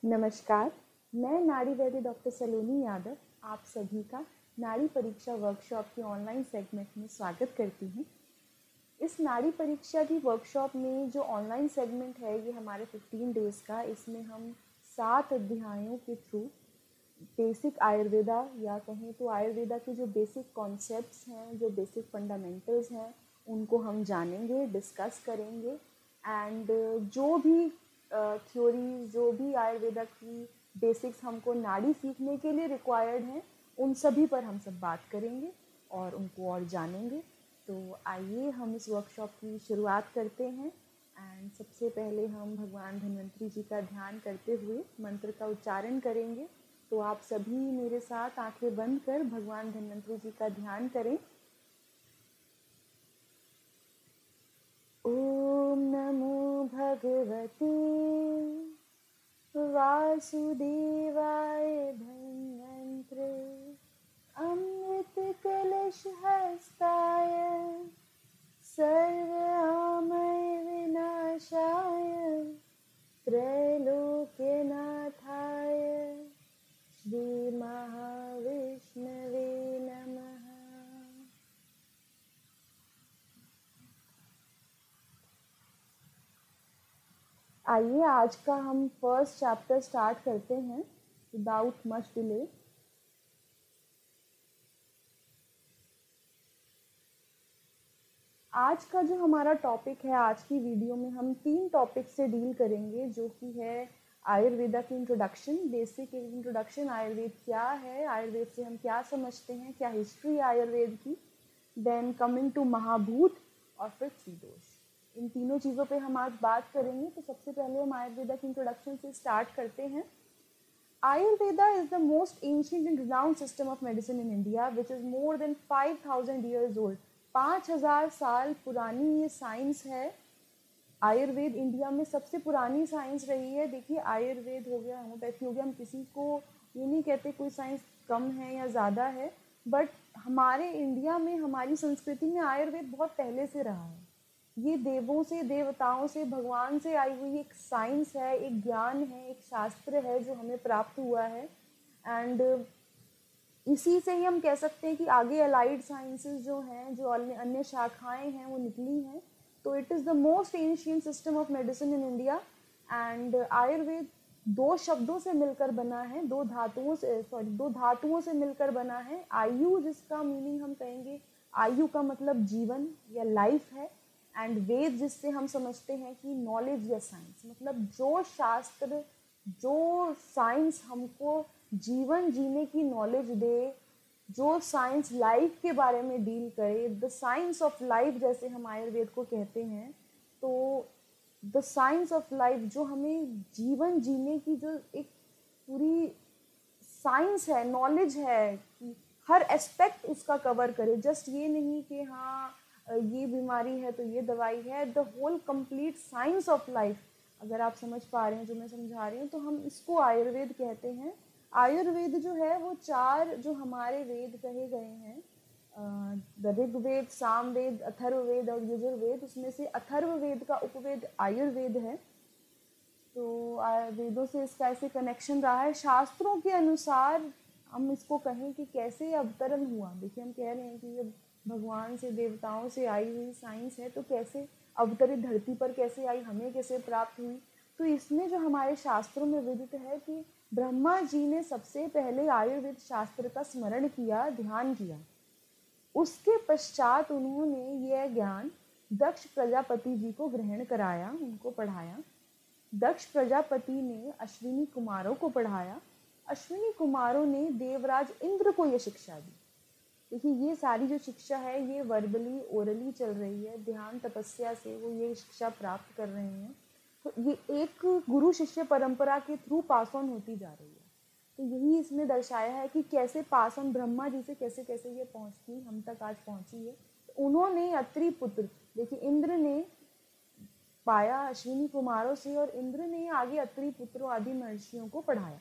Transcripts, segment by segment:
नमस्कार, मैं नारी वैद्य डॉक्टर सलोनी यादव आप सभी का नाड़ी परीक्षा वर्कशॉप के ऑनलाइन सेगमेंट में स्वागत करती हूँ। इस नाड़ी परीक्षा की वर्कशॉप में जो ऑनलाइन सेगमेंट है ये हमारे 15 डेज़ का, इसमें हम 7 अध्यायों के थ्रू बेसिक आयुर्वेदा या कहें तो आयुर्वेदा के जो बेसिक कॉन्सेप्ट्स हैं, जो बेसिक फंडामेंटल्स हैं, उनको हम जानेंगे, डिस्कस करेंगे एंड जो भी थ्योरीज, जो भी आयुर्वेदा की बेसिक्स हमको नाड़ी सीखने के लिए रिक्वायर्ड हैं, उन सभी पर हम सब बात करेंगे और उनको और जानेंगे। तो आइए हम इस वर्कशॉप की शुरुआत करते हैं एंड सबसे पहले हम भगवान धन्वंतरी जी का ध्यान करते हुए मंत्र का उच्चारण करेंगे। तो आप सभी मेरे साथ आंखें बंद कर भगवान धन्वंतरी जी का ध्यान करें। ओम नमो भगवते वासुदेवाय धन्वंतरे अमृत कलश हस्ताय सर्वआमय विनाशाय त्रैलोक्यनाथाय श्री महाविष्णवे नमः। आइए आज का हम फर्स्ट चैप्टर स्टार्ट करते हैं विदाउट मच डिले। आज का जो हमारा टॉपिक है, आज की वीडियो में हम 3 टॉपिक से डील करेंगे, जो कि है आयुर्वेदा की इंट्रोडक्शन, बेसिक इंट्रोडक्शन, आयुर्वेद क्या है, आयुर्वेद से हम क्या समझते हैं, क्या हिस्ट्री है आयुर्वेद की, देन कमिंग टू महाभूत और फिर त्रिदोष। इन तीनों चीज़ों पे हम आज बात करेंगे। तो सबसे पहले हम आयुर्वेदा की इंट्रोडक्शन से स्टार्ट करते हैं। Ayurveda is the most ancient and renowned system of medicine in India, which is more than 5,000 years old. 5,000 साल पुरानी ये साइंस है। आयुर्वेद इंडिया में सबसे पुरानी साइंस रही है। देखिए, आयुर्वेद हो गया, होम्योपैथी हो गया, हम किसी को ये नहीं कहते कोई साइंस कम है या ज़्यादा है, बट हमारे इंडिया में, हमारी संस्कृति में आयुर्वेद बहुत पहले से रहा है। ये देवों से, देवताओं से, भगवान से आई हुई एक साइंस है, एक ज्ञान है, एक शास्त्र है जो हमें प्राप्त हुआ है एंड इसी से ही हम कह सकते हैं कि आगे अलाइड साइंसेस जो हैं, जो अन्य शाखाएं हैं, वो निकली हैं। तो it is the most ancient system of medicine in India and Ayurveda 2 शब्दों से मिलकर बना है, 2 धातुओं से मिलकर बना है। आयु, जिसका मीनिंग हम कहेंगे, आयु का मतलब जीवन या लाइफ है, एंड वेद, जिससे हम समझते हैं कि नॉलेज या साइंस, मतलब जो शास्त्र, जो साइंस हमको जीवन जीने की नॉलेज दे, जो साइंस लाइफ के बारे में डील करे, द साइंस ऑफ लाइफ जैसे हम आयुर्वेद को कहते हैं। तो द साइंस ऑफ लाइफ, जो हमें जीवन जीने की जो एक पूरी साइंस है, नॉलेज है, कि हर एस्पेक्ट उसका कवर करे। जस्ट ये नहीं कि हाँ ये बीमारी है तो ये दवाई है, the whole complete science of life. अगर आप समझ पा रहे हैं जो मैं समझा रही हूँ, तो हम इसको आयुर्वेद कहते हैं। आयुर्वेद जो है वो 4 जो हमारे वेद कहे गए हैं, ऋग्वेद, सामवेद, अथर्ववेद और यजुर्वेद, उसमें से अथर्ववेद का उपवेद आयुर्वेद है। तो वेदों से इसका ऐसे कनेक्शन रहा है। शास्त्रों के अनुसार हम इसको कहें कि कैसे अवतरण हुआ। देखिए, हम कह रहे हैं कि ये भगवान से, देवताओं से आई हुई साइंस है, तो कैसे अवतरित, धरती पर कैसे आई, हमें कैसे प्राप्त हुई। तो इसमें जो हमारे शास्त्रों में विदित है कि ब्रह्मा जी ने सबसे पहले आयुर्वेद शास्त्र का स्मरण किया, ध्यान किया। उसके पश्चात उन्होंने यह ज्ञान दक्ष प्रजापति जी को ग्रहण कराया, उनको पढ़ाया। दक्ष प्रजापति ने अश्विनी कुमारों को पढ़ाया, अश्विनी कुमारों ने देवराज इंद्र को यह शिक्षा दी। देखिए, ये सारी जो शिक्षा है ये वर्बली, ओरली चल रही है, ध्यान तपस्या से वो ये शिक्षा प्राप्त कर रहे हैं। तो ये एक गुरु शिष्य परंपरा के थ्रू पास ऑन होती जा रही है। तो यही इसमें दर्शाया है कि कैसे पास ऑन, ब्रह्मा जी से कैसे कैसे ये पहुँचती, हम तक आज पहुँची है। तो उन्होंने अत्रि पुत्र, देखिए इंद्र ने पाया अश्विनी कुमारों से और इंद्र ने आगे अत्रि पुत्रों आदि महर्षियों को पढ़ाया।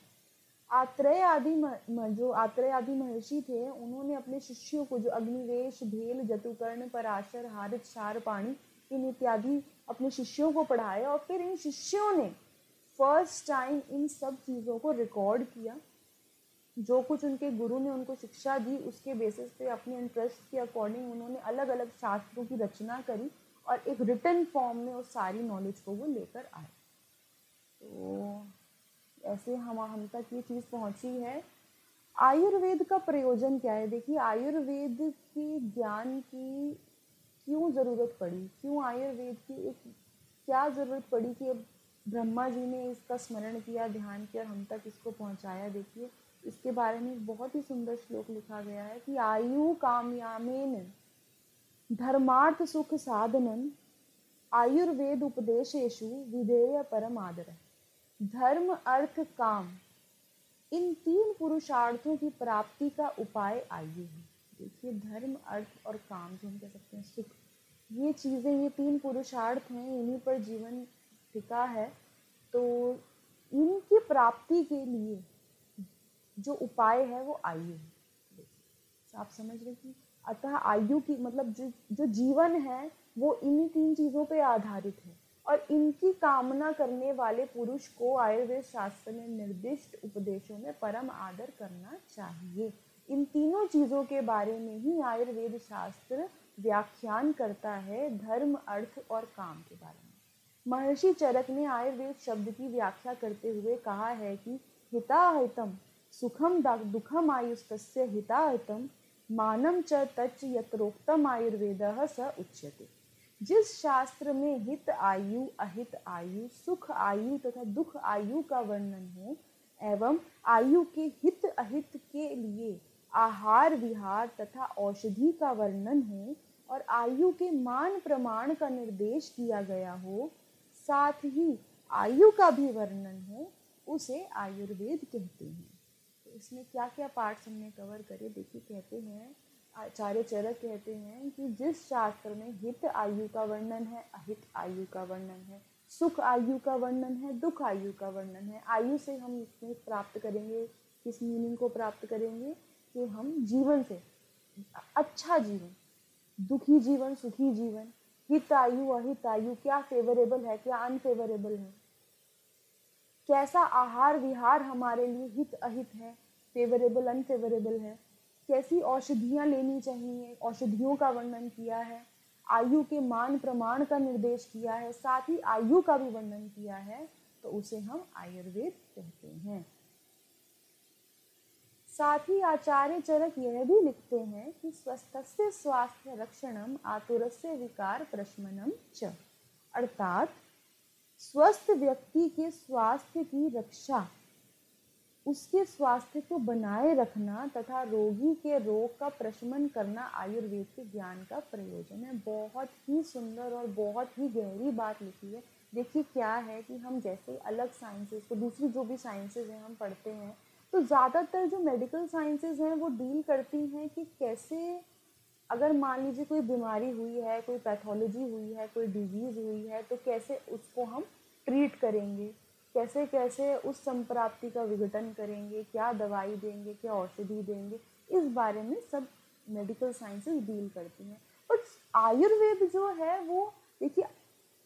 आत्रेय आदि महर्षि थे, उन्होंने अपने शिष्यों को, जो अग्निवेश, भेल, जतुकर्ण, पराशर, हारित, शारपाणी, इन इत्यादि अपने शिष्यों को पढ़ाया और फिर इन शिष्यों ने फर्स्ट टाइम इन सब चीज़ों को रिकॉर्ड किया। जो कुछ उनके गुरु ने उनको शिक्षा दी उसके बेसिस पे अपने इंटरेस्ट के अकॉर्डिंग उन्होंने अलग अलग शास्त्रों की रचना करी और एक रिटन फॉर्म में उस सारी नॉलेज को वो लेकर आए। तो ऐसे हम तक ये चीज़ पहुंची है। आयुर्वेद का प्रयोजन क्या है? देखिए, आयुर्वेद के ज्ञान की क्यों ज़रूरत पड़ी, क्यों आयुर्वेद की एक क्या ज़रूरत पड़ी कि ब्रह्मा जी ने इसका स्मरण किया, ध्यान किया और हम तक इसको पहुंचाया। देखिए, इसके बारे में एक बहुत ही सुंदर श्लोक लिखा गया है कि आयु कामयामेन धर्मार्थ सुख साधनन आयुर्वेद उपदेशेषु विधेय परम आदर। धर्म अर्थ काम इन 3 पुरुषार्थों की प्राप्ति का उपाय आयु है। देखिए, धर्म अर्थ और काम, जो हम कह सकते हैं सुख, ये चीज़ें, ये 3 पुरुषार्थ हैं, इन्हीं पर जीवन टिका है। तो इनकी प्राप्ति के लिए जो उपाय है वो आयु है। तो आप समझ रहे कि अतः आयु की मतलब जो जीवन है वो इन्हीं 3 चीज़ों पे आधारित है और इनकी कामना करने वाले पुरुष को आयुर्वेद शास्त्र ने निर्दिष्ट उपदेशों में परम आदर करना चाहिए। इन तीनों चीज़ों के बारे में ही आयुर्वेद शास्त्र व्याख्यान करता है, धर्म, अर्थ और काम के बारे में। महर्षि चरक ने आयुर्वेद शब्द की व्याख्या करते हुए कहा है कि हिताहितम सुखम दुखम आयुस्तस्य हिताहितम मानम च तच्च यत्रोक्तम आयुर्वेदः स उच्यते। जिस शास्त्र में हित आयु, अहित आयु, सुख आयु तथा दुख आयु का वर्णन हो एवं आयु के हित अहित के लिए आहार विहार तथा औषधि का वर्णन हो और आयु के मान प्रमाण का निर्देश किया गया हो, साथ ही आयु का भी वर्णन हो, उसे आयुर्वेद कहते हैं। तो इसमें क्या क्या पार्ट्स हमने कवर करे? देखिए, कहते हैं आचार्य चरक कहते हैं कि जिस शास्त्र में हित आयु का वर्णन है, अहित आयु का वर्णन है, सुख आयु का वर्णन है, दुख आयु का वर्णन है। आयु से हम इसमें प्राप्त करेंगे, किस मीनिंग को प्राप्त करेंगे कि हम जीवन से अच्छा जीवन, दुखी जीवन, सुखी जीवन, हित आयु अहित आयु, क्या फेवरेबल है, क्या अनफेवरेबल है, कैसा आहार विहार हमारे लिए हित अहित है, फेवरेबल अनफेवरेबल है, कैसी औषधियाँ लेनी चाहिए, औषधियों का वर्णन किया है, आयु के मान प्रमाण का निर्देश किया है, साथ ही आयु का भी वर्णन किया है, तो उसे हम आयुर्वेद कहते हैं। साथ ही आचार्य चरक यह भी लिखते हैं कि स्वस्थस्य स्वास्थ्य रक्षणम आतुरस्य विकार प्रशमनम च, अर्थात स्वस्थ व्यक्ति के स्वास्थ्य की रक्षा, उसके स्वास्थ्य को बनाए रखना तथा रोगी के रोग का प्रशमन करना आयुर्वेद के ज्ञान का प्रयोजन है। बहुत ही सुंदर और बहुत ही गहरी बात लिखी है। देखिए, क्या है कि हम जैसे अलग साइंसेस को, दूसरी जो भी साइंसेज हैं हम पढ़ते हैं, तो ज़्यादातर जो मेडिकल साइंसेज हैं वो डील करती हैं कि कैसे, अगर मान लीजिए कोई बीमारी हुई है, कोई पैथोलॉजी हुई है, कोई डिजीज़ हुई है, तो कैसे उसको हम ट्रीट करेंगे, कैसे कैसे उस संप्राप्ति का विघटन करेंगे, क्या दवाई देंगे, क्या औषधि देंगे, इस बारे में सब मेडिकल साइंसेस डील करती हैं। बट आयुर्वेद जो है वो, देखिए,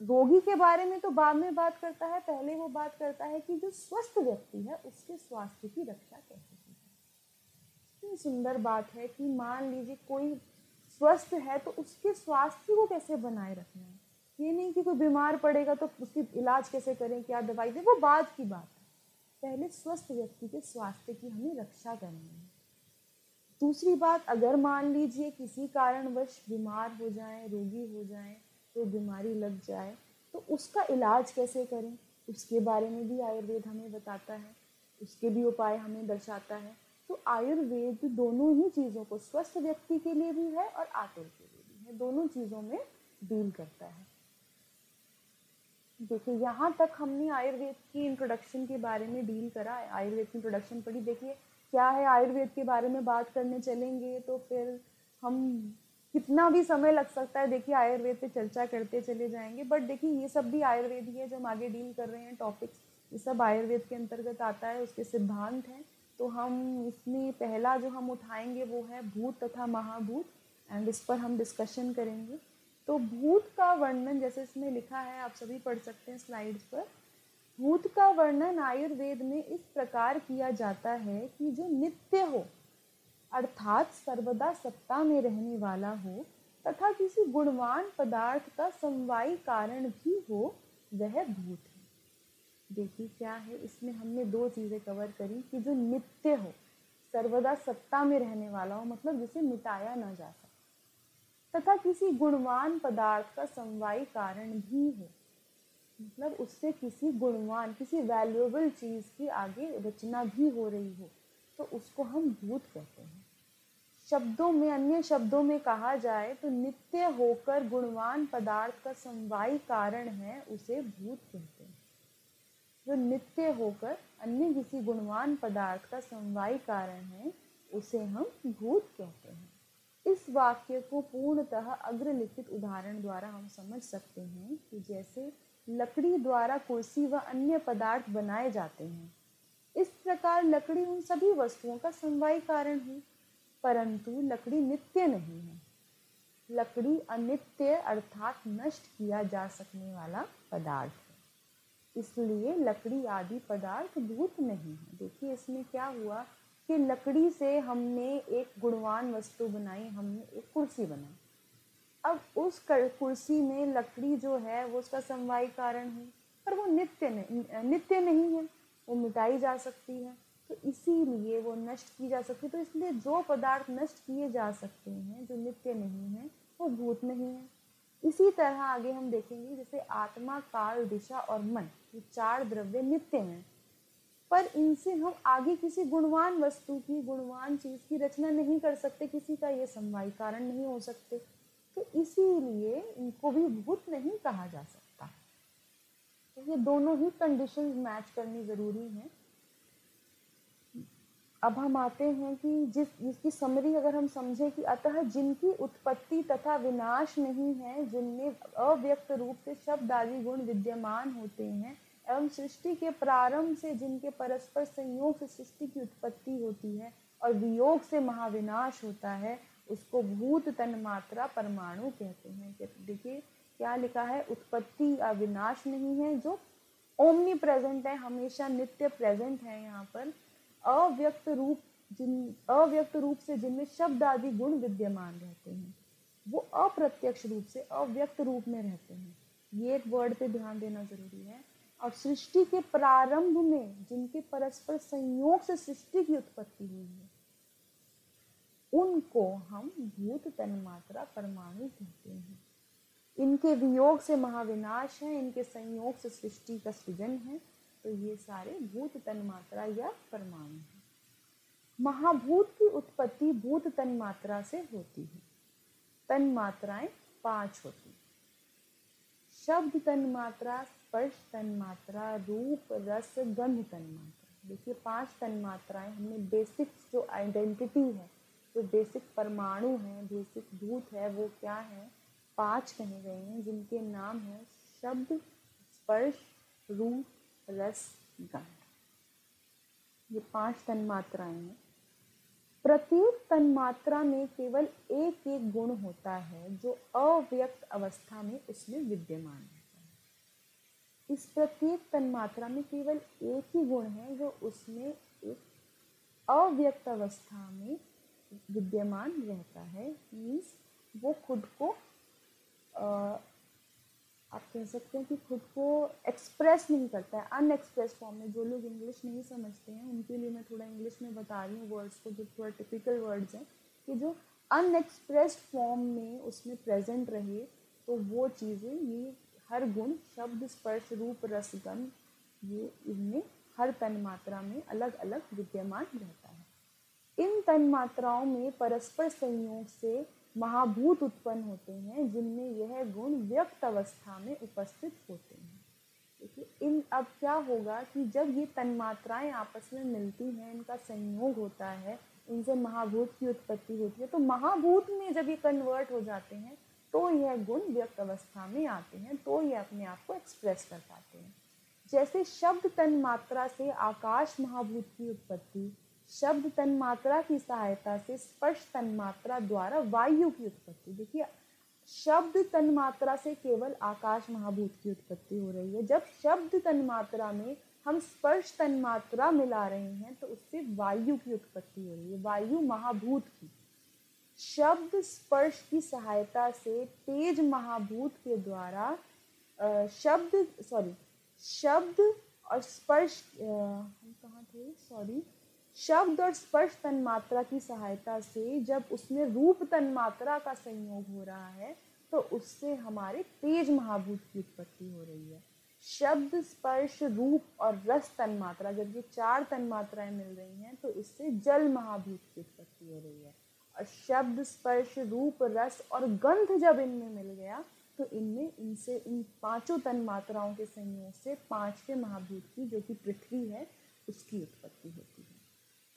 रोगी के बारे में तो बाद में बात करता है, पहले वो बात करता है कि जो स्वस्थ व्यक्ति है उसके स्वास्थ्य की रक्षा कैसे की जाए। इतनी सुंदर बात है कि मान लीजिए कोई स्वस्थ है तो उसके स्वास्थ्य को कैसे बनाए रखना है। ये नहीं कि कोई बीमार पड़ेगा तो उसकी इलाज कैसे करें, क्या दवाई दें, वो बाद की बात है। पहले स्वस्थ व्यक्ति के स्वास्थ्य की हमें रक्षा करनी है। दूसरी बात, अगर मान लीजिए किसी कारणवश बीमार हो जाए, रोगी हो जाए, तो बीमारी लग जाए, तो उसका इलाज कैसे करें, उसके बारे में भी आयुर्वेद हमें बताता है, उसके भी उपाय हमें दर्शाता है। तो आयुर्वेद दोनों ही चीज़ों को, स्वस्थ व्यक्ति के लिए भी है और आतुर के लिए भी है, दोनों चीज़ों में डील करता है। देखिए, यहाँ तक हमने आयुर्वेद की इंट्रोडक्शन के बारे में डील करा, आयुर्वेद की इंट्रोडक्शन पढ़ी। देखिए, क्या है, आयुर्वेद के बारे में बात करने चलेंगे तो फिर हम कितना भी समय लग सकता है। देखिए, आयुर्वेद पे चर्चा करते चले जाएंगे, बट देखिए ये सब भी आयुर्वेद ही है जो हम आगे डील कर रहे हैं टॉपिक्स, ये सब आयुर्वेद के अंतर्गत आता है, उसके सिद्धांत हैं। तो हम इसमें पहला जो हम उठाएंगे वो है भूत तथा महाभूत, एंड इस पर हम डिस्कशन करेंगे। तो भूत का वर्णन जैसे इसमें लिखा है, आप सभी पढ़ सकते हैं स्लाइड्स पर। भूत का वर्णन आयुर्वेद में इस प्रकार किया जाता है कि जो नित्य हो, अर्थात सर्वदा सत्ता में रहने वाला हो, तथा किसी गुणवान पदार्थ का समवायी कारण भी हो, वह भूत है। देखिए क्या है, इसमें हमने दो चीजें कवर करी कि जो नित्य हो, सर्वदा सत्ता में रहने वाला हो, मतलब जिसे मिटाया ना जा सके, तथा किसी गुणवान पदार्थ का समवायी कारण भी हो, मतलब उससे किसी गुणवान, किसी वैल्यूएबल चीज की आगे रचना भी हो रही हो, तो उसको हम भूत कहते हैं। शब्दों में, अन्य शब्दों में कहा जाए तो नित्य होकर गुणवान पदार्थ का समवायी कारण है, उसे भूत कहते हैं। जो नित्य होकर अन्य किसी गुणवान पदार्थ का समवायी कारण है, उसे हम भूत कहते हैं। इस वाक्य को पूर्णतः अग्रलिखित उदाहरण द्वारा हम समझ सकते हैं कि जैसे लकड़ी द्वारा कुर्सी व अन्य पदार्थ बनाए जाते हैं, इस प्रकार लकड़ी उन सभी वस्तुओं का समवायी कारण है, परंतु लकड़ी नित्य नहीं है। लकड़ी अनित्य अर्थात नष्ट किया जा सकने वाला पदार्थ है, इसलिए लकड़ी आदि पदार्थ भूत नहीं है। देखिए इसमें क्या हुआ कि लकड़ी से हमने एक गुणवान वस्तु बनाई, हमने एक कुर्सी बनाई। अब उस कुर्सी में लकड़ी जो है वो उसका समवायी कारण है, पर वो नित्य नहीं है, वो मिटाई जा सकती है, तो इसीलिए वो नष्ट की जा सकती है। तो इसलिए जो पदार्थ नष्ट किए जा सकते हैं, जो नित्य नहीं है, वो भूत नहीं है। इसी तरह आगे हम देखेंगे, जैसे आत्मा, काल, दिशा और मन, ये चार द्रव्य नित्य हैं, पर इनसे हम आगे किसी गुणवान वस्तु की, गुणवान चीज की रचना नहीं कर सकते, किसी का ये समवायी कारण नहीं हो सकते, तो इसीलिए इनको भी भूत नहीं कहा जा सकता। तो ये दोनों ही कंडीशंस मैच करनी जरूरी है। अब हम आते हैं कि जिसकी समरी अगर हम समझें कि अतः जिनकी उत्पत्ति तथा विनाश नहीं है, जिनमें अव्यक्त रूप से शब्द आदि गुण विद्यमान होते हैं, एवं सृष्टि के प्रारंभ से जिनके परस्पर संयोग से सृष्टि की उत्पत्ति होती है और वियोग से महाविनाश होता है, उसको भूत तन्मात्रा परमाणु कहते हैं। देखिए क्या लिखा है, उत्पत्ति अविनाश नहीं है, जो ओमनी प्रेजेंट है, हमेशा नित्य प्रेजेंट है। यहाँ पर अव्यक्त रूप से जिनमें शब्द आदि गुण विद्यमान रहते हैं, वो अप्रत्यक्ष रूप से अव्यक्त रूप में रहते हैं। ये एक वर्ड पे ध्यान देना जरूरी है। और सृष्टि के प्रारंभ में जिनके परस्पर संयोग से सृष्टि की उत्पत्ति हुई है, उनको हम भूत तन्मात्रा परमाणु कहते हैं। इनके वियोग से महाविनाश है, इनके संयोग से सृष्टि का सृजन है, तो ये सारे भूत तन्मात्रा या परमाणु हैं। महाभूत की उत्पत्ति भूत तन्मात्रा से होती है। तन्मात्राएं 5 होती, शब्द तन्मात्रा, स्पर्श तन्मात्रा, रूप, रस, गंध तन्मात्रा। देखिए 5 तन्मात्राएं हमने बेसिक जो आइडेंटिटी है, जो बेसिक परमाणु है, बेसिक भूत है, वो क्या है, 5 कहे गए हैं, जिनके नाम है शब्द, स्पर्श, रूप, रस, गंध। ये 5 तन्मात्राएं हैं। प्रत्येक तन्मात्रा में केवल एक एक गुण होता है जो अव्यक्त अवस्था में उसमें विद्यमान रहता है। इस प्रत्येक तन्मात्रा में केवल एक ही गुण है जो उसमें एक अव्यक्त अवस्था में विद्यमान रहता है। मीन्स वो खुद को आप कह सकते हैं कि खुद को एक्सप्रेस नहीं करता है, अनएक्सप्रेस फॉर्म में। जो लोग इंग्लिश नहीं समझते हैं उनके लिए मैं थोड़ा इंग्लिश में बता रही हूँ वर्ड्स को, जो थोड़ा टिपिकल वर्ड्स हैं, कि जो अनएक्सप्रेस्ड फॉर्म में उसमें प्रेजेंट रहे, तो वो चीज़ें, ये हर गुण, शब्द, स्पर्श, रूप, रस, गंध, ये इनमें हर तन्मात्रा में अलग अलग विद्यमान रहता है। इन तन्मात्राओं में परस्पर संयोग से महाभूत उत्पन्न होते हैं, जिनमें यह गुण व्यक्त अवस्था में उपस्थित होते हैं। देखिए अब क्या होगा कि जब ये तन्मात्राएं आपस में मिलती हैं, इनका संयोग होता है, इनसे महाभूत की उत्पत्ति होती है, तो महाभूत में जब ये कन्वर्ट हो जाते हैं, तो यह गुण व्यक्त अवस्था में आते हैं, तो ये अपने आप को एक्सप्रेस कर पाते हैं। जैसे शब्द तन्मात्रा से आकाश महाभूत की उत्पत्ति, शब्द तन्मात्रा की सहायता से स्पर्श तन्मात्रा द्वारा वायु की उत्पत्ति। देखिए शब्द तन्मात्रा से केवल आकाश महाभूत की उत्पत्ति हो रही है। जब शब्द तन्मात्रा में हम स्पर्श तन्मात्रा मिला रहे हैं तो उससे वायु की उत्पत्ति हो रही है, वायु महाभूत की। शब्द स्पर्श की सहायता से तेज महाभूत के द्वारा शब्द और स्पर्श शब्द और स्पर्श तन्मात्रा की सहायता से जब उसमें रूप तन्मात्रा का संयोग हो रहा है तो उससे हमारे तेज महाभूत की उत्पत्ति हो रही है। शब्द, स्पर्श, रूप और रस तन्मात्रा, जब ये 4 तन्मात्राएं मिल रही हैं तो इससे जल महाभूत की उत्पत्ति हो रही है। और शब्द, स्पर्श, रूप, रस और गंध जब इनमें मिल गया तो इन 5 तन्मात्राओं के संयोग से 5वें महाभूत की, जो कि पृथ्वी है, उसकी उत्पत्ति होती है।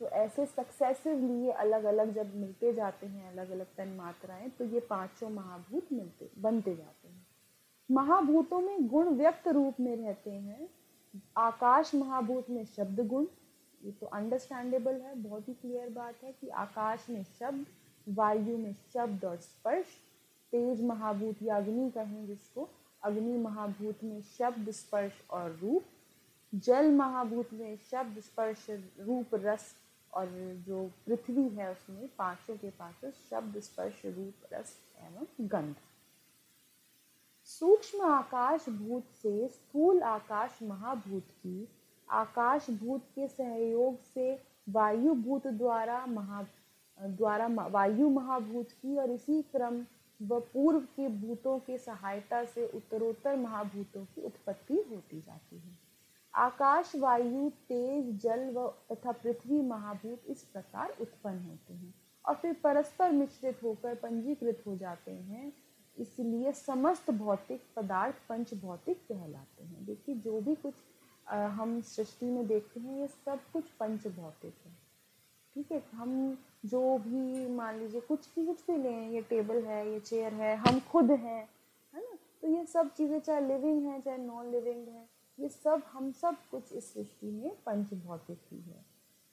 तो ऐसे सक्सेसिवली ये अलग अलग जब मिलते जाते हैं, अलग अलग तन्मात्राएं, तो ये 5 महाभूत बनते जाते हैं। महाभूतों में गुण व्यक्त रूप में रहते हैं। आकाश महाभूत में शब्द गुण, ये तो अंडरस्टैंडेबल है, बहुत ही क्लियर बात है कि आकाश में शब्द, वायु में शब्द और स्पर्श, तेज महाभूत या अग्नि कहें जिसको, अग्नि महाभूत में शब्द, स्पर्श और रूप, जल महाभूत में शब्द, स्पर्श, रूप, रस, और जो पृथ्वी है उसमें 5 के 5 शब्द, स्पर्श, रूप, रस एवं गंध। सूक्ष्म आकाश भूत से स्थूल आकाश महाभूत की, आकाश भूत के सहयोग से वायु भूत द्वारा वायु महाभूत की, और इसी क्रम व पूर्व के भूतों के सहायता से उत्तरोत्तर महाभूतों की उत्पत्ति होती जाती है। आकाश, वायु, तेज, जल व तथा पृथ्वी महाभूत इस प्रकार उत्पन्न होते हैं और फिर परस्पर मिश्रित होकर पंजीकृत हो जाते हैं। इसलिए समस्त भौतिक पदार्थ पंच भौतिक कहलाते हैं। देखिए, जो भी कुछ हम सृष्टि में देखते हैं ये सब कुछ पंच भौतिक है। ठीक है, हम जो भी मान लीजिए कुछ भी लें, ये टेबल है, ये चेयर है, हम खुद हैं, है ना, तो ये सब चीज़ें चाहे लिविंग है चाहे नॉन लिविंग है, ये सब हम सब कुछ इस सृष्टि में पंच भौतिक ही है।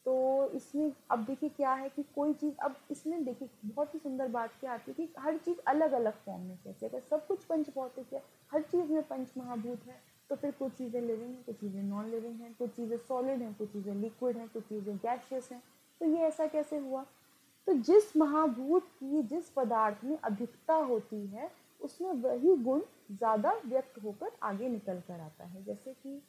तो इसमें अब देखिए क्या है कि कोई चीज़, अब इसमें देखिए बहुत ही सुंदर बात क्या आती है कि हर चीज़ अलग अलग फॉर्म में कैसे, अगर सब कुछ पंच भौतिक है, हर चीज़ में पंच महाभूत है, तो फिर कुछ चीज़ें लिविंग हैं, कुछ चीज़ें नॉन लिविंग हैं, कुछ चीज़ें सॉलिड हैं, कुछ चीज़ें लिक्विड हैं, कुछ चीज़ें गैसियस हैं। तो ये ऐसा कैसे हुआ? तो जिस महाभूत की जिस पदार्थ में अधिकता होती है उसमें वही गुण ज़्यादा व्यक्त होकर आगे निकल कर आता है। जैसे कि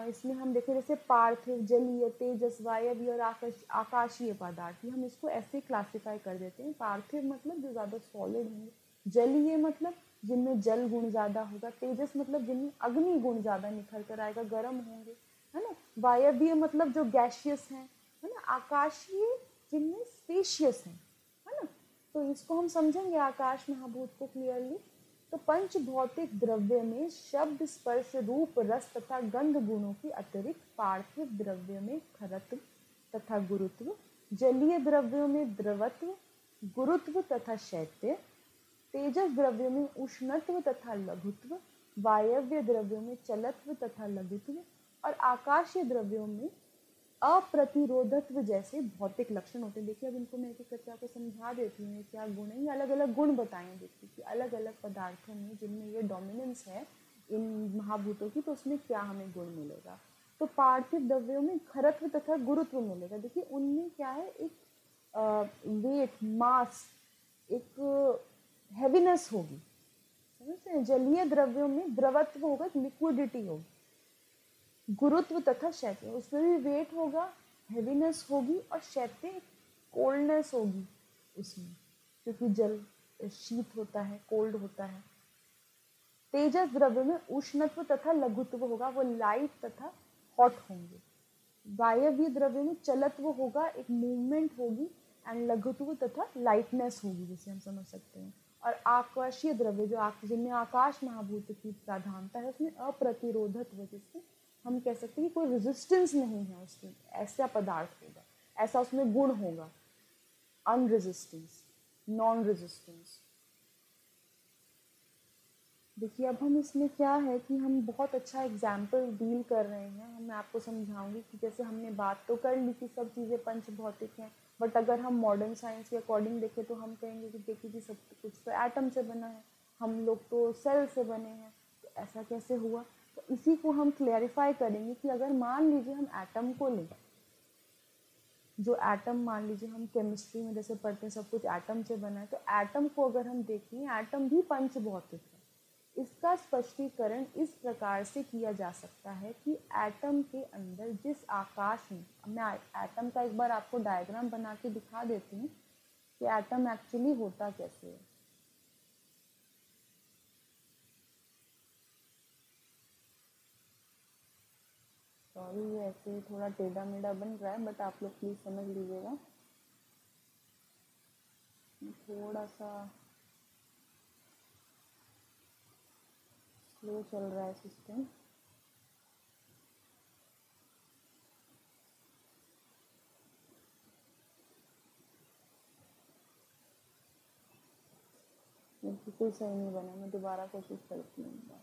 इसमें हम देखें, जैसे पार्थिव, जलीय, तेजस, वायवीय और आकाशीय पदार्थ, हम इसको ऐसे क्लासिफाई कर देते हैं। पार्थिव मतलब जो ज़्यादा सॉलिड होंगे, जलीय मतलब जिनमें जल गुण ज़्यादा होगा, तेजस मतलब जिनमें अग्नि गुण ज़्यादा निखर कर आएगा, गर्म होंगे, है ना, वायवीय मतलब जो गैसियस हैं, है ना, आकाशीय जिनमें स्पेशियस हैं, है ना। तो इसको हम समझेंगे आकाश महाभूत को क्लियरली। तो पंच भौतिक द्रव्य में शब्द, स्पर्श, रूप, रस तथा गंध गुणों की अतिरिक्त पार्थिव द्रव्य में खरत्व तथा गुरुत्व, जलीय द्रव्यों में द्रवत्व, गुरुत्व तथा शैत्य, तेजस द्रव्यों में उष्णत्व तथा लघुत्व, वायव्य द्रव्यों में चलत्व तथा लघुत्व और आकाशीय द्रव्यों में अप्रतिरोधत्व जैसे भौतिक लक्षण होते हैं। देखिए, अब इनको मैं एक एक करके आपको समझा देती हूँ क्या गुण है। ये अलग अलग गुण बताएं देखिए कि अलग अलग पदार्थों में जिनमें ये डोमिनेंस है इन महाभूतों की, तो उसमें क्या हमें गुण मिलेगा। तो पार्थिव द्रव्यों में खरत्व तथा गुरुत्व मिलेगा। देखिए, उनमें क्या है, एक वेट, मास, एक हैवीनेस होगी, समझते हैं। जलीय द्रव्यों में द्रवत्व होगा, लिक्विडिटी होगी। गुरुत्व तथा शैत्य, उसमें भी वेट होगा, हैवीनेस होगी और शैत्य कोल्डनेस होगी उसमें, क्योंकि जल शीत होता है, कोल्ड होता है। तेजस द्रव्य में उष्णत्व तथा लघुत्व होगा, वो लाइट तथा हॉट होंगे। वायवीय द्रव्य में चलत्व होगा, एक मूवमेंट होगी, एंड लघुत्व तथा लाइटनेस होगी, जिसे हम समझ सकते हैं। और आकाशीय द्रव्य जो जिनमें आकाश महाभूत की प्रधानता है, उसमें अप्रतिरोधत्व, जिससे हम कह सकते हैं कि कोई रेजिस्टेंस नहीं है उसमें, ऐसा पदार्थ होगा, ऐसा उसमें गुण होगा, अनरेजिस्टेंस, नॉन रेजिस्टेंस। देखिए अब हम इसमें क्या है कि हम बहुत अच्छा एग्जाम्पल डील कर रहे हैं। मैं आपको समझाऊंगी कि जैसे हमने बात तो कर ली कि सब चीज़ें पंच भौतिक हैं, बट अगर हम मॉडर्न साइंस के अकॉर्डिंग देखें तो हम कहेंगे कि देखिए कि सब कुछ तो एटम से बना है, हम लोग तो सेल से बने हैं, तो ऐसा कैसे हुआ। तो इसी को हम क्लैरिफाई करेंगे कि अगर मान लीजिए हम एटम को लें, जो एटम मान लीजिए हम केमिस्ट्री में जैसे पढ़ते हैं सब कुछ एटम से बना है, तो एटम को अगर हम देखें एटम भी पंच भौतिक है। इसका स्पष्टीकरण इस प्रकार से किया जा सकता है कि एटम के अंदर जिस आकाश में, मैं एटम का एक बार आपको डायग्राम बना के दिखा देती हूँ कि एटम एक्चुअली होता कैसे है। सॉरी ये ऐसे थोड़ा टेढ़ा मेढ़ा बन रहा है, बट आप लोग प्लीज़ समझ लीजिएगा, थोड़ा सा स्लो चल रहा है सिस्टम। बिल्कुल सही नहीं बना, मैं दोबारा कोशिश करती हूँ।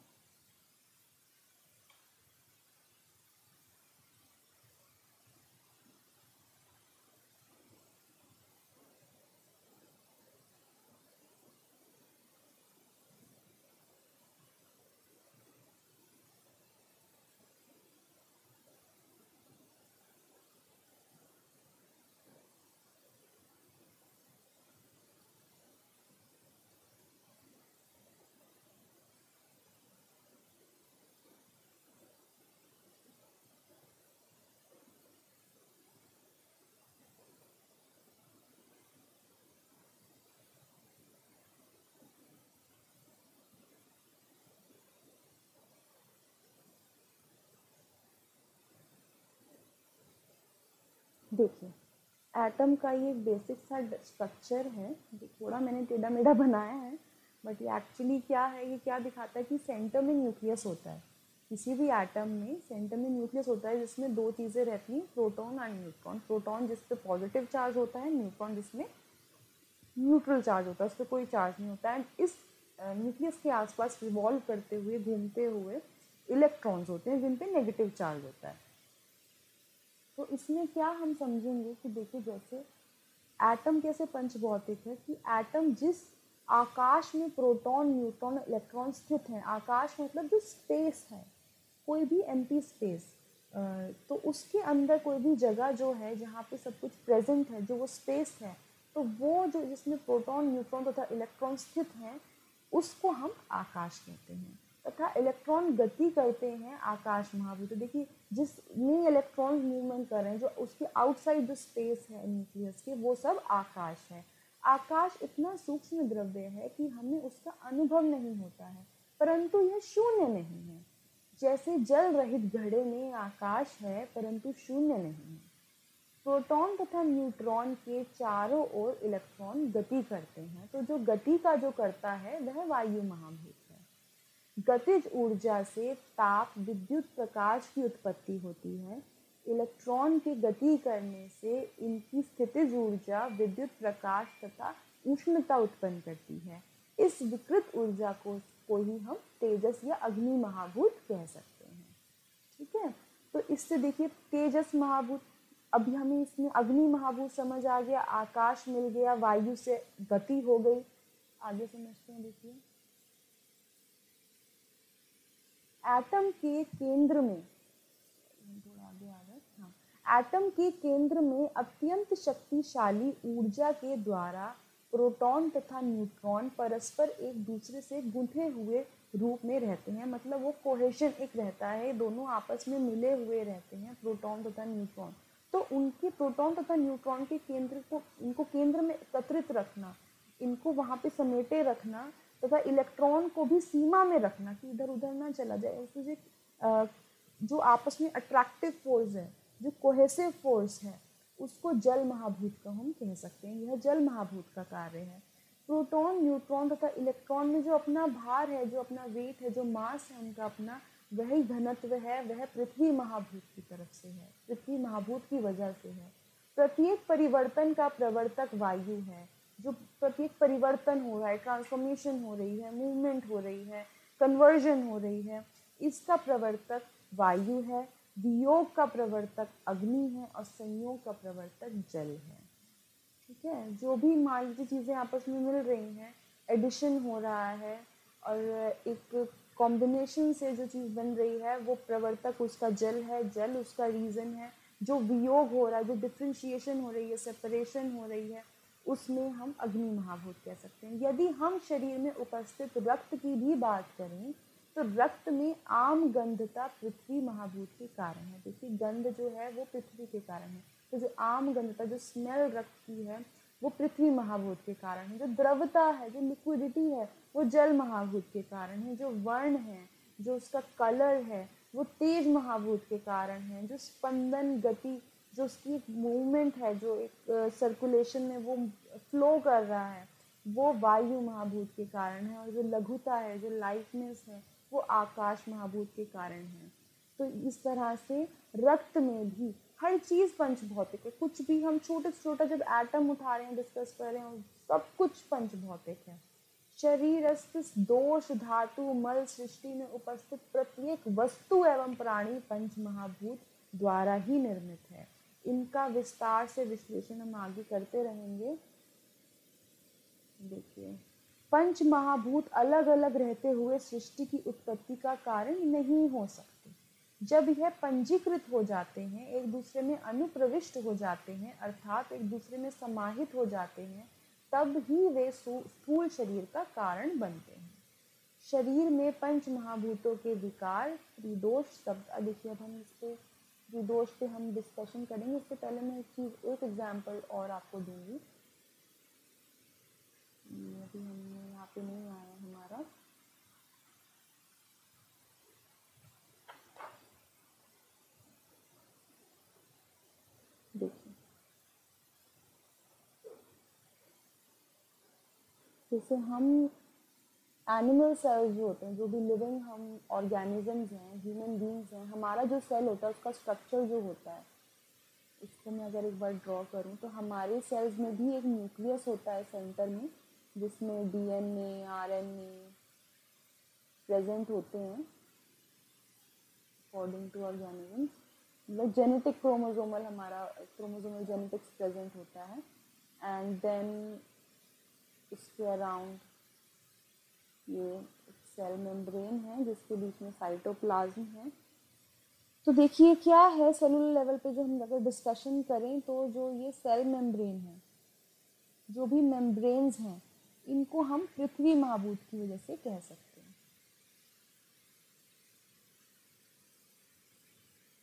देखिए एटम का ये बेसिक सा स्ट्रक्चर है, जो थोड़ा मैंने टेढ़ा मेढ़ा बनाया है, बट ये एक्चुअली क्या है, ये क्या दिखाता है कि सेंटर में न्यूक्लियस होता है। किसी भी एटम में सेंटर में न्यूक्लियस होता है जिसमें दो चीज़ें रहती हैं, प्रोटॉन एंड न्यूट्रॉन। प्रोटॉन जिस पे पॉजिटिव चार्ज होता है, न्यूट्रॉन जिसमें न्यूट्रल चार्ज होता है, उस पर कोई चार्ज नहीं होता है। इस न्यूक्लियस के आसपास रिवॉल्व करते हुए घूमते हुए इलेक्ट्रॉन्स होते हैं जिन पे नेगेटिव चार्ज होता है। तो इसमें क्या हम समझेंगे कि देखिए जैसे एटम कैसे पंचभौतिक है कि एटम जिस आकाश में प्रोटॉन न्यूट्रॉन इलेक्ट्रॉन स्थित हैं, आकाश मतलब जो स्पेस है, कोई भी एम्प्टी स्पेस, तो उसके अंदर कोई भी जगह जो है जहाँ पे सब कुछ प्रेजेंट है, जो वो स्पेस है, तो वो जो जिसमें प्रोटॉन न्यूट्रॉन तथा इलेक्ट्रॉन स्थित हैं उसको हम आकाश कहते हैं। तथा इलेक्ट्रॉन गति करते हैं आकाश महाभूत। तो देखिए जिसमें इलेक्ट्रॉन मूवमेंट कर रहे हैं, जो उसके आउटसाइड जो स्पेस है न्यूक्लियस के, वो सब आकाश है। आकाश इतना सूक्ष्म द्रव्य है कि हमें उसका अनुभव नहीं होता है, परंतु यह शून्य नहीं है। जैसे जल रहित घड़े में आकाश है परंतु शून्य नहीं है। प्रोटॉन तथा न्यूट्रॉन के चारों ओर इलेक्ट्रॉन गति करते हैं, तो जो गति का जो करता है वह वायु महाभूत है। गतिज ऊर्जा से ताप विद्युत प्रकाश की उत्पत्ति होती है। इलेक्ट्रॉन के गति करने से इनकी स्थितिज ऊर्जा विद्युत प्रकाश तथा उष्णता उत्पन्न करती है। इस विकृत ऊर्जा को ही हम तेजस या अग्नि महाभूत कह सकते हैं। ठीक है, तो इससे देखिए तेजस महाभूत, अभी हमें इसमें अग्नि महाभूत समझ आ गया, आकाश मिल गया, वायु से गति हो गई। आगे समझते हैं। देखिए एटम के केंद्र में, थोड़ा आगे आ गए, हाँ, एटम के केंद्र में अत्यंत शक्तिशाली ऊर्जा के द्वारा प्रोटॉन तथा न्यूट्रॉन परस्पर एक दूसरे से गुंथे हुए रूप में रहते हैं। मतलब वो कोहेशन एक रहता है, दोनों आपस में मिले हुए रहते हैं प्रोटॉन तथा न्यूट्रॉन। तो उनके प्रोटॉन तथा न्यूट्रॉन के केंद्र को, इनको केंद्र में एकत्रित रखना, इनको वहाँ पे समेटे रखना तथा इलेक्ट्रॉन को भी सीमा में रखना कि इधर उधर ना चला जाए। इसलिए जो आपस में अट्रैक्टिव फोर्स है, जो कोहेसिव फोर्स है, उसको जल महाभूत का हम कह सकते हैं। यह जल महाभूत का कार्य है। प्रोटॉन न्यूट्रॉन तथा इलेक्ट्रॉन में जो अपना भार है, जो अपना वेट है, जो मास है उनका अपना, वही घनत्व है, वह पृथ्वी महाभूत की तरफ से है, पृथ्वी महाभूत की वजह से है। प्रत्येक परिवर्तन का प्रवर्तक वायु है। जो प्रत्येक परिवर्तन हो रहा है, ट्रांसफॉर्मेशन हो रही है, मूवमेंट हो रही है, कन्वर्जन हो रही है, इसका प्रवर्तक वायु है, वियोग का प्रवर्तक अग्नि है और संयोग का प्रवर्तक जल है। ठीक है, जो भी मान लीजिए चीज़ें आपस में मिल रही हैं, एडिशन हो रहा है और एक कॉम्बिनेशन से जो चीज़ बन रही है वो प्रवर्तक उसका जल है, जल उसका रीज़न है। जो वियोग हो रहा है, जो डिफ्रेंशिएशन हो रही है, सेपरेशन हो रही है, उसमें हम अग्नि महाभूत कह सकते हैं। यदि हम शरीर में उपस्थित रक्त की भी बात करें तो रक्त में आम गंधता पृथ्वी महाभूत के कारण है। देखिए गंध जो है वो पृथ्वी के कारण है, तो जो आम गंधता, जो स्मेल रक्त की है वो पृथ्वी महाभूत के कारण है। जो द्रवता है, जो लिक्विडिटी है, वो जल महाभूत के कारण है। जो वर्ण है, जो उसका कलर है, वो तेज महाभूत के कारण है। जो स्पंदन, गति, जो उसकी एक मूवमेंट है, जो एक सर्कुलेशन में वो फ्लो कर रहा है, वो वायु महाभूत के कारण है। और जो लघुता है, जो लाइटनेस है, वो आकाश महाभूत के कारण है। तो इस तरह से रक्त में भी हर चीज़ पंचभौतिक है। कुछ भी हम छोटे से छोटा जब एटम उठा रहे हैं, डिस्कस कर रहे हैं, सब कुछ पंचभौतिक है। शरीरस्थ दोष धातु मल सृष्टि में उपस्थित प्रत्येक वस्तु एवं प्राणी पंच महाभूत द्वारा ही निर्मित है। इनका विस्तार से विश्लेषण हम आगे करते रहेंगे। देखिए, पंच महाभूत अलग अलग रहते हुए सृष्टि की उत्पत्ति का कारण नहीं हो सकते। जब यह पंजीकृत हो जाते हैं, एक दूसरे में अनुप्रविष्ट हो जाते हैं, अर्थात एक दूसरे में समाहित हो जाते हैं, तब ही वे स्थूल शरीर का कारण बनते हैं। शरीर में पंच महाभूतों के विकार त्रिदोष शब्द, देखिए अब हम इस पे त्रिदोष पे हम डिस्कशन करेंगे। इससे पहले मैं एक एग्जाम्पल और आपको दूंगी। अभी हमने यहाँ पे नहीं आया हमारा, देखिए जैसे हम एनिमल सेल्स जो होते हैं, जो भी लिविंग हम ऑर्गेनिजम्स हैं, ह्यूमन बींग्स हैं, हमारा जो सेल होता है उसका स्ट्रक्चर जो होता है, इसको मैं अगर एक बार ड्रॉ करूं तो हमारे सेल्स में भी एक न्यूक्लियस होता है सेंटर में, जिसमें डीएनए, आरएनए प्रेजेंट होते हैं अकॉर्डिंग टू ऑर्गेनिजम्स। मतलब जेनेटिक क्रोमोसोमल, हमारा क्रोमोसोमल जेनेटिक्स प्रेजेंट होता है। एंड देन इसके अराउंड ये सेल मेम्ब्रेन है जिसके बीच में साइटोप्लाज्म है। तो देखिए क्या है, सेलुलर लेवल पे जो हम अगर डिस्कशन करें तो जो ये सेल मेम्ब्रेन है, जो भी मेम्ब्रेन्स हैं, इनको हम पृथ्वी महाभूत की वजह से कह सकते हैं।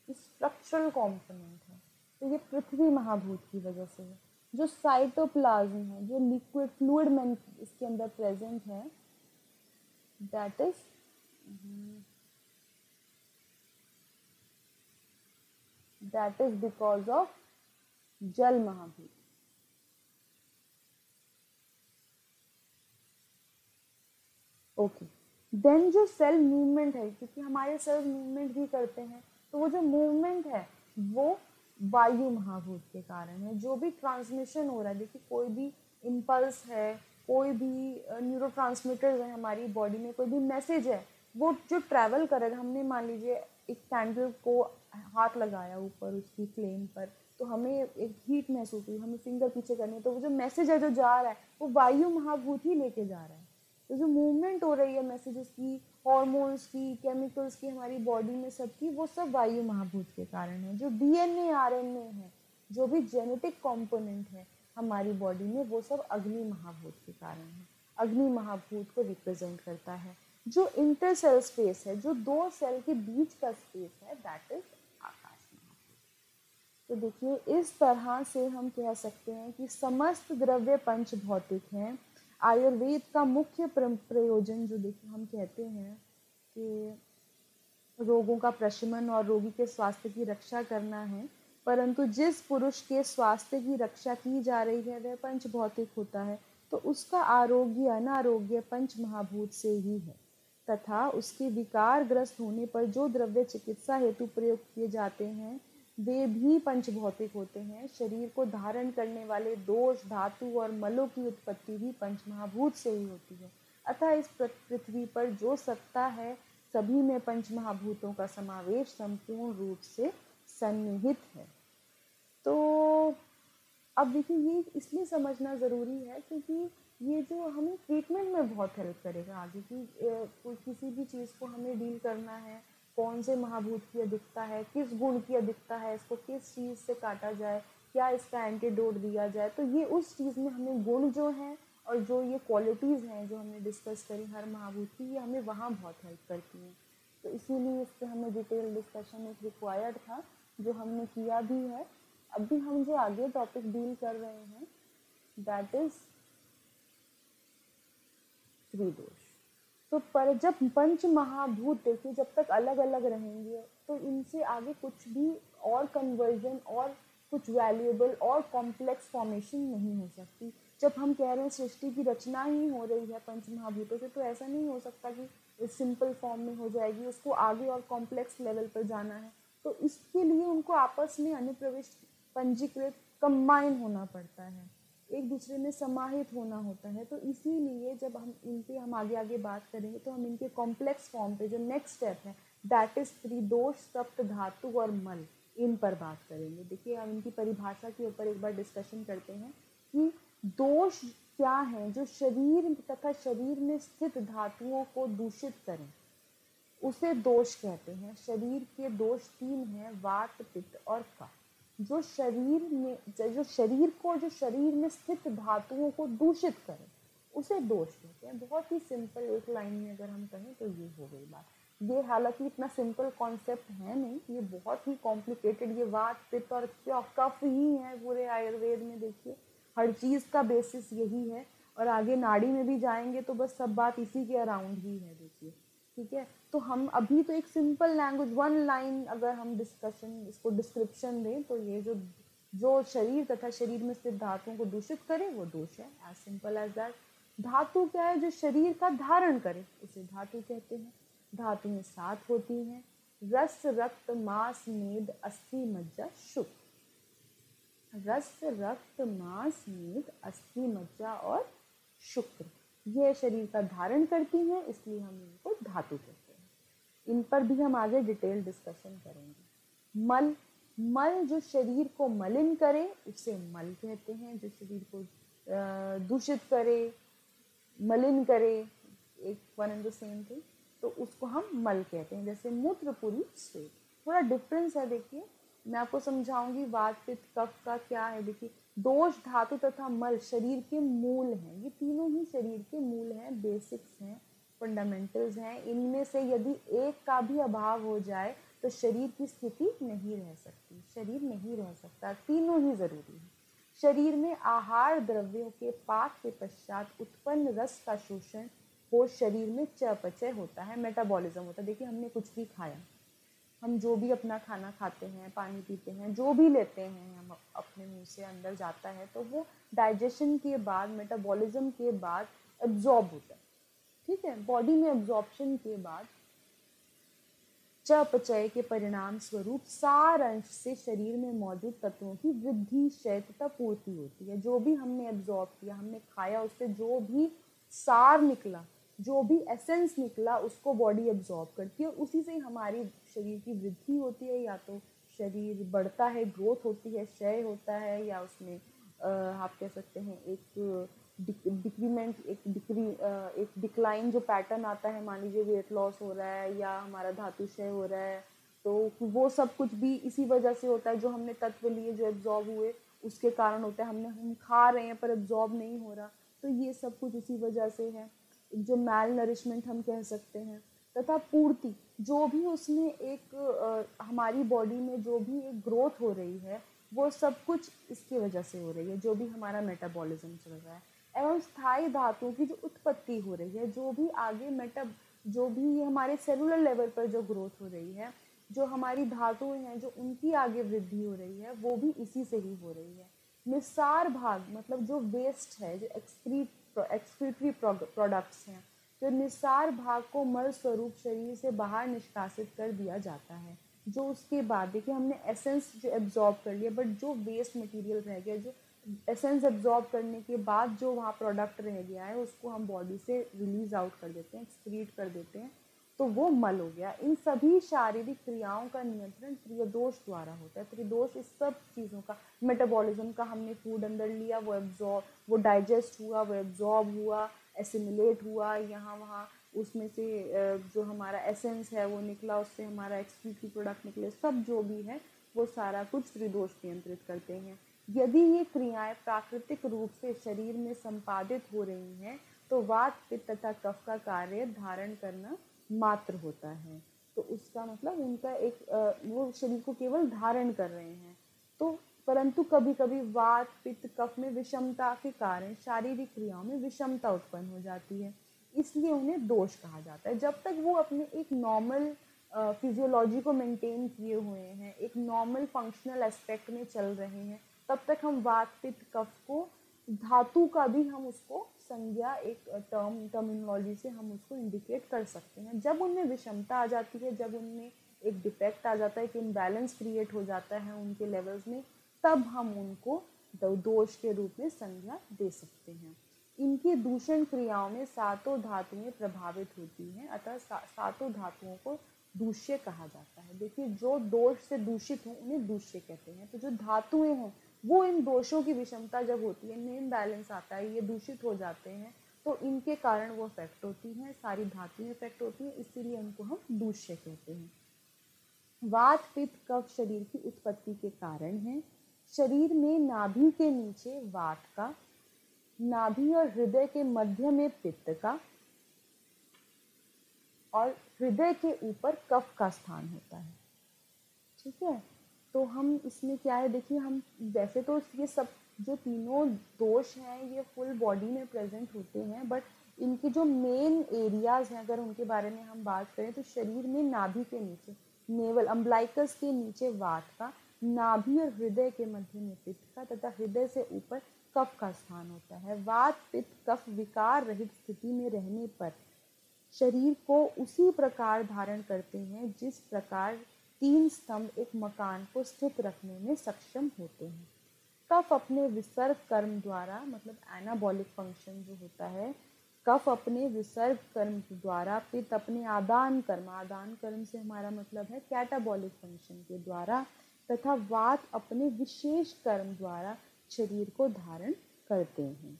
स्ट्रक्चरल कंपोनेंट है, तो ये पृथ्वी महाभूत की वजह से है। जो साइटोप्लाज्म है, जो लिक्विड फ्लूइड में इसके अंदर प्रेजेंट है, दैट इज बिकॉज ऑफ जल महाभूत। ओके, देन जो सेल मूवमेंट है, क्योंकि हमारे सेल मूवमेंट भी करते हैं, तो वो जो मूवमेंट है वो वायु महाभूत के कारण है। जो भी ट्रांसमिशन हो रहा है, देखिए कोई भी इम्पल्स है, कोई भी न्यूरोट्रांसमीटर्स है हमारी बॉडी में, कोई भी मैसेज है, वो जो ट्रैवल करेगा, हमने मान लीजिए एक कैंडल को हाथ लगाया ऊपर उसकी फ्लेम पर, तो हमें एक हीट महसूस हुई, हमें फिंगर पीछे करनी है, तो वो जो मैसेज है जो जा रहा है वो वायु महाभूत ही लेके जा रहा है। तो जो मूवमेंट हो रही है मैसेजेस की, हॉर्मोन्स की, केमिकल्स की हमारी बॉडी में सबकी, वो सब वायु महाभूत के कारण है। जो डीएनए, आरएनए है, जो भी जेनेटिक कंपोनेंट है हमारी बॉडी में, वो सब अग्नि महाभूत के कारण है। अग्नि महाभूत को रिप्रेजेंट करता है। जो इंटरसेल स्पेस है, जो दो सेल के बीच का स्पेस है, दैट इज आकाश महाभूत। तो देखिए इस तरह से हम कह सकते हैं कि समस्त द्रव्य पंच भौतिक हैं। आयुर्वेद का मुख्य प्रयोजन जो देखिए हम कहते हैं कि रोगों का प्रशमन और रोगी के स्वास्थ्य की रक्षा करना है, परंतु जिस पुरुष के स्वास्थ्य की रक्षा की जा रही है वह पंच भौतिक होता है, तो उसका आरोग्य अनारोग्य पंच महाभूत से ही है, तथा उसके विकार ग्रस्त होने पर जो द्रव्य चिकित्सा हेतु प्रयोग किए जाते हैं वे भी पंचभौतिक होते हैं। शरीर को धारण करने वाले दोष, धातु और मलों की उत्पत्ति भी पंचमहाभूत से ही होती है। अतः इस पृथ्वी पर जो सत्ता है सभी में पंच महाभूतों का समावेश संपूर्ण रूप से सन्निहित है। तो अब देखिए ये इसलिए समझना ज़रूरी है क्योंकि ये जो हमें ट्रीटमेंट में बहुत हेल्प करेगा आगे की कोई किसी भी चीज़ को हमें डील करना है, कौन से महाभूत की अधिकता है, किस गुण की अधिकता है, इसको किस चीज़ से काटा जाए, क्या इसका एंटीडोट दिया जाए, तो ये उस चीज़ में हमें गुण जो हैं और जो ये क्वालिटीज़ हैं जो हमने डिस्कस करी हर महाभूत की, ये हमें वहाँ बहुत हेल्प करती हैं। तो इसीलिए इस पर हमें डिटेल डिस्कशन एक रिक्वायर्ड था जो हमने किया भी है। अभी हम जो आगे टॉपिक डील कर रहे हैं दैट इज त्रिदोष। तो पर जब पंच महाभूत देखिए जब तक अलग अलग रहेंगे तो इनसे आगे कुछ भी और कन्वर्जन और कुछ वैल्यूएबल और कॉम्प्लेक्स फॉर्मेशन नहीं हो सकती। जब हम कह रहे हैं सृष्टि की रचना ही हो रही है पंच महाभूतों से, तो ऐसा नहीं हो सकता कि सिंपल फॉर्म में हो जाएगी, उसको आगे और कॉम्प्लेक्स लेवल पर जाना है। तो इसके लिए उनको आपस में अनुप्रविष्ट पंजीकृत कंबाइन होना पड़ता है, एक दूसरे में समाहित होना होता है। तो इसीलिए जब हम इन पे हम आगे आगे बात करेंगे तो हम इनके कॉम्प्लेक्स फॉर्म पे जो नेक्स्ट स्टेप है दैट इज त्रिदोष, सप्त धातु और मल, इन पर बात करेंगे। देखिए हम इनकी परिभाषा के ऊपर एक बार डिस्कशन करते हैं कि दोष क्या है जो शरीर तथा शरीर में स्थित धातुओं को दूषित करें, उसे दोष कहते हैं। शरीर के दोष तीन हैं, वात, पित्त और कफ। जो शरीर में स्थित धातुओं को दूषित करे उसे दोष कहते हैं। बहुत ही सिंपल एक लाइन में अगर हम कहें तो ये हो गई बात। ये हालांकि इतना सिंपल कॉन्सेप्ट है नहीं, ये बहुत ही कॉम्प्लिकेटेड, ये वात, पित्त और कफ ही है पूरे आयुर्वेद में। देखिए हर चीज़ का बेसिस यही है और आगे नाड़ी में भी जाएंगे तो बस सब बात इसी के अराउंड ही है। देखिए ठीक है, तो हम अभी तो एक सिंपल लैंग्वेज वन लाइन अगर हम डिस्कशन इसको डिस्क्रिप्शन दें तो ये जो शरीर तथा शरीर में स्थित धातुओं को दूषित करे वो दोष है, एज सिंपल एज दैट। धातु क्या है? जो शरीर का धारण करे उसे धातु कहते हैं। धातुएं 7 होती हैं, रस, रक्त, मांस, मेद, अस्थि, मज्जा, शुक्र। रस, रक्त, मांस, मेद, अस्थि, मज्जा और शुक्र ये शरीर का धारण करती हैं, इसलिए हम इनको धातु कहते हैं। इन पर भी हम आगे डिटेल डिस्कशन करेंगे। मल, मल जो शरीर को मलिन करे उसे मल कहते हैं। जो शरीर को दूषित करे, मलिन करे, एक one and the same thing, तो उसको हम मल कहते हैं। जैसे मूत्र, पुरी, स्वेद, थोड़ा डिफरेंस है। देखिए मैं आपको समझाऊंगी वात, पित्त, कफ का क्या है। देखिए दोष, धातु तथा मल शरीर के मूल हैं। ये तीनों ही शरीर के मूल हैं, बेसिक्स हैं, फंडामेंटल्स हैं। इनमें से यदि एक का भी अभाव हो जाए तो शरीर की स्थिति नहीं रह सकती, शरीर नहीं रह सकता। तीनों ही जरूरी है। शरीर में आहार द्रव्यों के पाक के पश्चात उत्पन्न रस का शोषण हो शरीर में चयापचय होता है, मेटाबॉलिज्म होता है। देखिए हमने कुछ भी खाया, हम जो भी अपना खाना खाते हैं, पानी पीते हैं, जो भी लेते हैं हम अपने मुंह से अंदर जाता है तो वो डाइजेशन के बाद, मेटाबॉलिज्म के बाद एब्जॉर्ब होता है। ठीक है, बॉडी में एब्जॉर्प्शन के बाद चयापचय के परिणाम स्वरूप सार अंश से शरीर में मौजूद तत्वों की वृद्धि, क्षय तथा पूर्ति होती है। जो भी हमने एब्जॉर्ब किया, हमने खाया, उससे जो भी सार निकला, जो भी एसेंस निकला, उसको बॉडी एब्जॉर्ब करती है और उसी से ही शरीर की वृद्धि होती है। या तो शरीर बढ़ता है, ग्रोथ होती है, क्षय होता है, या उसमें आप कह सकते हैं एक डिक्रीमेंट, एक डिक्लाइन जो पैटर्न आता है। मान लीजिए वेट लॉस हो रहा है या हमारा धातु क्षय हो रहा है, तो वो सब कुछ भी इसी वजह से होता है। जो हमने तत्व लिए, जो एब्जॉर्ब हुए, उसके कारण होता है। हम खा रहे हैं पर एब्जॉर्ब नहीं हो रहा, तो ये सब कुछ इसी वजह से है। जो मैल नरिशमेंट हम कह सकते हैं। तथा पूर्ति, जो भी उसमें एक हमारी बॉडी में जो भी एक ग्रोथ हो रही है वो सब कुछ इसकी वजह से हो रही है, जो भी हमारा मेटाबॉलिज्म चल रहा है। एवं स्थायी धातुओं की जो उत्पत्ति हो रही है, जो भी आगे जो भी हमारे सेलुलर लेवल पर जो ग्रोथ हो रही है, जो हमारी धातुएं हैं, जो उनकी आगे वृद्धि हो रही है, वो भी इसी से ही हो रही है। निस्सार भाग मतलब जो वेस्ट है, जो एक्सक्रीटरी प्रोडक्ट्स हैं, जो निस्सार भाग को मल स्वरूप शरीर से बाहर निष्कासित कर दिया जाता है। जो उसके बाद देखिए हमने एसेंस जो एब्जॉर्ब कर लिया, बट जो वेस्ट मटेरियल रह गया, जो एसेंस एब्जॉर्ब करने के बाद जो वहाँ प्रोडक्ट रह गया है उसको हम बॉडी से रिलीज आउट कर देते हैं, एक्सक्रीट कर देते हैं, तो वो मल हो गया। इन सभी शारीरिक क्रियाओं का नियंत्रण त्रिदोष द्वारा होता है। त्रिदोष इस सब चीज़ों का, मेटाबॉलिज्म का, हमने फूड अंदर लिया, वो डाइजेस्ट हुआ, वो एब्जॉर्ब हुआ, एसिमिलेट हुआ, यहाँ वहाँ उसमें से जो हमारा एसेंस है वो निकला, उससे हमारा एक्सक्रीटरी प्रोडक्ट निकले, सब जो भी है वो सारा कुछ त्रिदोष नियंत्रित करते हैं। यदि ये क्रियाएं प्राकृतिक रूप से शरीर में संपादित हो रही हैं तो वात, पित्त तथा कफ का कार्य धारण करना मात्र होता है। तो उसका मतलब उनका एक वो शरीर को केवल धारण कर रहे हैं। तो परंतु कभी कभी वात, पित्त, कफ में विषमता के कारण शारीरिक क्रियाओं में विषमता उत्पन्न हो जाती है, इसलिए उन्हें दोष कहा जाता है। जब तक वो अपने एक नॉर्मल फिजियोलॉजी को मेंटेन किए हुए हैं, एक नॉर्मल फंक्शनल एस्पेक्ट में चल रहे हैं, तब तक हम वात, पित्त, कफ को, धातु का भी हम उसको संज्ञा, एक टर्मिनोलॉजी से हम उसको इंडिकेट कर सकते हैं। जब उनमें विषमता आ जाती है, जब उनमें एक डिफेक्ट आ जाता है, एक इम्बैलेंस क्रिएट हो जाता है उनके लेवल्स में, तब हम उनको दोष के रूप में संज्ञा दे सकते हैं। इनकी दूषण क्रियाओं में सातों धातुएं प्रभावित होती हैं, अतः सातों धातुओं को दूष्य कहा जाता है। देखिए, जो दोष से दूषित हैं उन्हें दूष्य कहते हैं। तो जो धातुएं हैं वो इन दोषों की विषमता जब होती है, इनमें इम्बैलेंस आता है, ये दूषित हो जाते हैं, तो इनके कारण वो इफेक्ट होती हैं, सारी धातुएं इफेक्ट होती हैं, इसीलिए उनको हम दूष्य कहते हैं। वात, पित्त, कफ शरीर की उत्पत्ति के कारण है। शरीर में नाभि के नीचे वात का, नाभि और हृदय के मध्य में पित्त का और हृदय के ऊपर कफ का स्थान होता है। ठीक है, तो हम इसमें क्या है, देखिए, हम वैसे तो ये सब जो तीनों दोष हैं ये फुल बॉडी में प्रेजेंट होते हैं, बट इनके जो मेन एरियाज हैं अगर उनके बारे में हम बात करें तो शरीर में नाभि के नीचे, नेवल अम्बलाइकस के नीचे वात का, नाभि और हृदय के मध्य में पित्त का तथा हृदय से ऊपर कफ का स्थान होता है। वात, पित्त, कफ विकार रहित स्थिति में रहने पर शरीर को उसी प्रकार धारण करते हैं जिस प्रकार तीन स्तंभ एक मकान को स्थित रखने में सक्षम होते हैं। कफ अपने विसर्ग कर्म द्वारा, मतलब एनाबॉलिक फंक्शन जो होता है, कफ अपने विसर्ग कर्म द्वारा, पित्त अपने आदान कर्म से हमारा मतलब है कैटाबॉलिक फंक्शन के द्वारा, तथा वात अपने विशेष कर्म द्वारा शरीर को धारण करते हैं।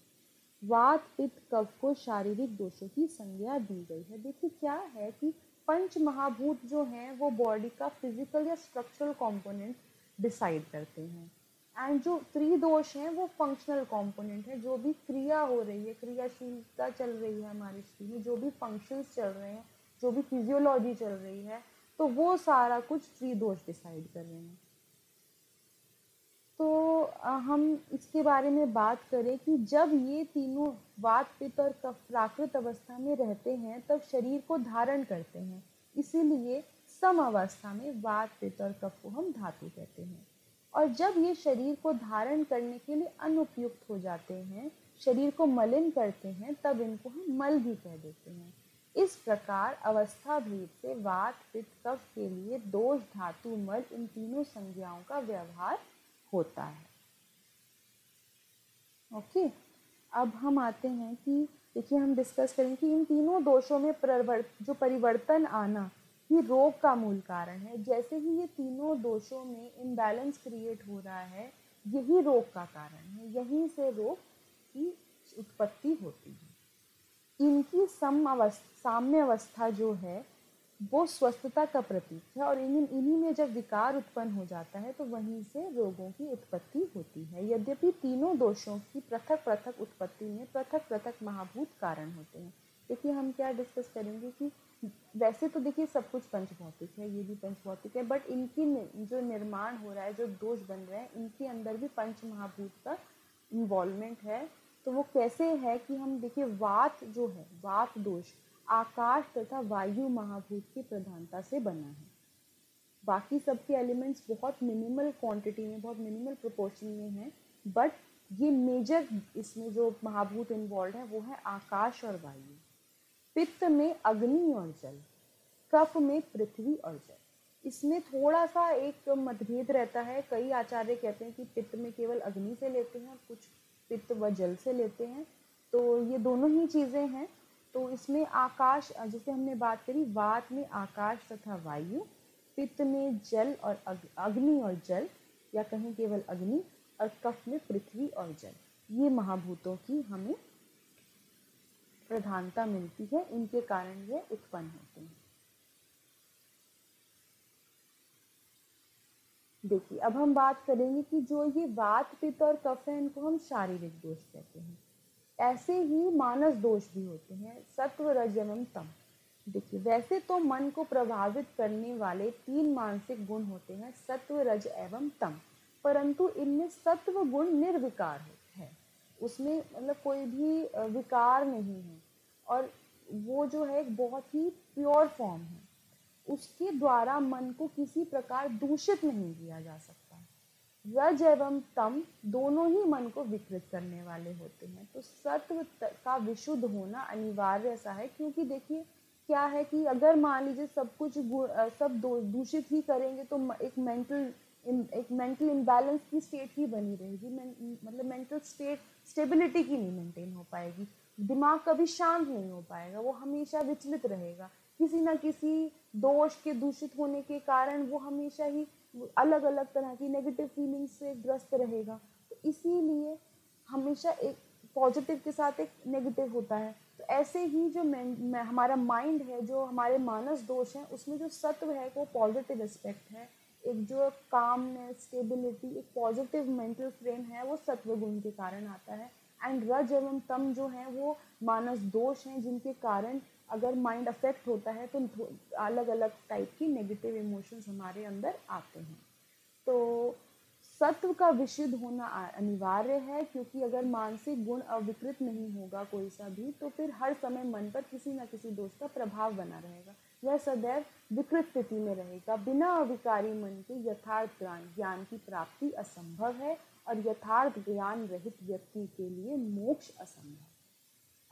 वात, पित्त, कफ को शारीरिक दोषों की संज्ञा दी गई है। देखिए, क्या है कि पंच महाभूत जो हैं वो बॉडी का फिजिकल या स्ट्रक्चरल कंपोनेंट डिसाइड करते हैं, एंड जो त्रिदोष हैं वो फंक्शनल कंपोनेंट है। जो भी क्रिया हो रही है, क्रियाशीलता चल रही है हमारे शरीर में, जो भी फंक्शंस चल रहे हैं, जो भी फिजियोलॉजी चल रही है, तो वो सारा कुछ त्रिदोष डिसाइड कर रहे हैं। तो हम इसके बारे में बात करें कि जब ये तीनों वात, पित्त और कफ प्राकृत अवस्था में रहते हैं तब शरीर को धारण करते हैं, इसीलिए सम अवस्था में वात, पित्त और कफ को हम धातु कहते हैं। और जब ये शरीर को धारण करने के लिए अनुपयुक्त हो जाते हैं, शरीर को मलिन करते हैं, तब इनको हम मल भी कह देते हैं। इस प्रकार अवस्था भेद से वात, पित्त, कफ के लिए दोष, धातु, मल, इन तीनों संज्ञाओं का व्यवहार होता है। ओके, अब हम आते हैं कि देखिए, हम डिस्कस करेंगे कि इन तीनों दोषों में जो परिवर्तन आना ही रोग का मूल कारण है। जैसे ही ये तीनों दोषों में इम्बैलेंस क्रिएट हो रहा है, यही रोग का कारण है, यहीं से रोग की उत्पत्ति होती है। इनकी साम्य अवस्था जो है वो स्वस्थता का प्रतीक है, और इन्हीं में जब विकार उत्पन्न हो जाता है तो वहीं से रोगों की उत्पत्ति होती है। यद्यपि तीनों दोषों की पृथक पृथक उत्पत्ति में पृथक पृथक महाभूत कारण होते हैं। देखिए, हम क्या डिस्कस करेंगे कि वैसे तो देखिए सब कुछ पंचभौतिक है, ये भी पंचभौतिक है, बट इनकी जो निर्माण हो रहा है, जो दोष बन रहे हैं, इनके अंदर भी पंच महाभूत का इन्वॉल्वमेंट है। तो वो कैसे है कि हम देखिए, वात जो है, वात दोष आकाश तथा वायु महाभूत की प्रधानता से बना है। बाकी सबके एलिमेंट्स बहुत मिनिमल क्वांटिटी में, बहुत मिनिमल प्रोपोर्शन में हैं, बट ये मेजर इसमें जो महाभूत इन्वॉल्व है वो है आकाश और वायु। पित्त में अग्नि और जल, कफ में पृथ्वी और जल, इसमें थोड़ा सा एक मतभेद रहता है। कई आचार्य कहते हैं कि पित्त में केवल अग्नि से लेते हैं, कुछ पित्त व जल से लेते हैं। तो ये दोनों ही चीज़ें हैं। तो इसमें आकाश, जैसे हमने बात करी, वात में आकाश तथा वायु, पित्त में जल और अग्नि और जल, या कहीं केवल अग्नि, और कफ में पृथ्वी और जल। ये महाभूतों की हमें प्रधानता मिलती है, इनके कारण ये उत्पन्न होते हैं। देखिए, अब हम बात करेंगे कि जो ये वात, पित्त और कफ है, इनको हम शारीरिक दोष कहते हैं। ऐसे ही मानस दोष भी होते हैं, सत्व, रज एवं तम। देखिए, वैसे तो मन को प्रभावित करने वाले 3 मानसिक गुण होते हैं, सत्व, रज एवं तम, परंतु इनमें सत्व गुण निर्विकार है, उसमें मतलब कोई भी विकार नहीं है, और वो जो है एक बहुत ही प्योर फॉर्म है। उसके द्वारा मन को किसी प्रकार दूषित नहीं किया जा सकता। रज एवं तम दोनों ही मन को विकृत करने वाले होते हैं। तो सत्व का विशुद्ध होना अनिवार्य ऐसा है, क्योंकि देखिए क्या है कि अगर मान लीजिए सब कुछ सब दूषित ही करेंगे तो एक मेंटल इम्बैलेंस की स्टेट ही बनी रहेगी, मतलब मेंटल स्टेबिलिटी की नहीं मेंटेन हो पाएगी, दिमाग कभी शांत नहीं हो पाएगा, वो हमेशा विचलित रहेगा, किसी ना किसी दोष के दूषित होने के कारण वो हमेशा ही अलग अलग तरह की नेगेटिव फीलिंग्स से ग्रस्त रहेगा। तो इसीलिए हमेशा एक पॉजिटिव के साथ एक नेगेटिव होता है। तो ऐसे ही जो हमारा माइंड है, जो हमारे मानस दोष हैं, उसमें जो सत्व है वो पॉजिटिव एस्पेक्ट है, एक जो कामनेस, स्टेबिलिटी, एक पॉजिटिव मेंटल फ्रेम है, वो सत्व गुण के कारण आता है। एंड रज एवं तम जो है वो मानस दोष हैं, जिनके कारण अगर माइंड अफेक्ट होता है तो अलग अलग टाइप की नेगेटिव इमोशंस हमारे अंदर आते हैं। तो सत्व का विशुद्ध होना अनिवार्य है, क्योंकि अगर मानसिक गुण अविकृत नहीं होगा कोई सा भी, तो फिर हर समय मन पर किसी न किसी दोष का प्रभाव बना रहेगा, वह सदैव विकृत स्थिति में रहेगा। बिना अविकारी मन के यथार्थ ज्ञान की प्राप्ति असंभव है, और यथार्थ ज्ञान रहित व्यक्ति के लिए मोक्ष असंभव।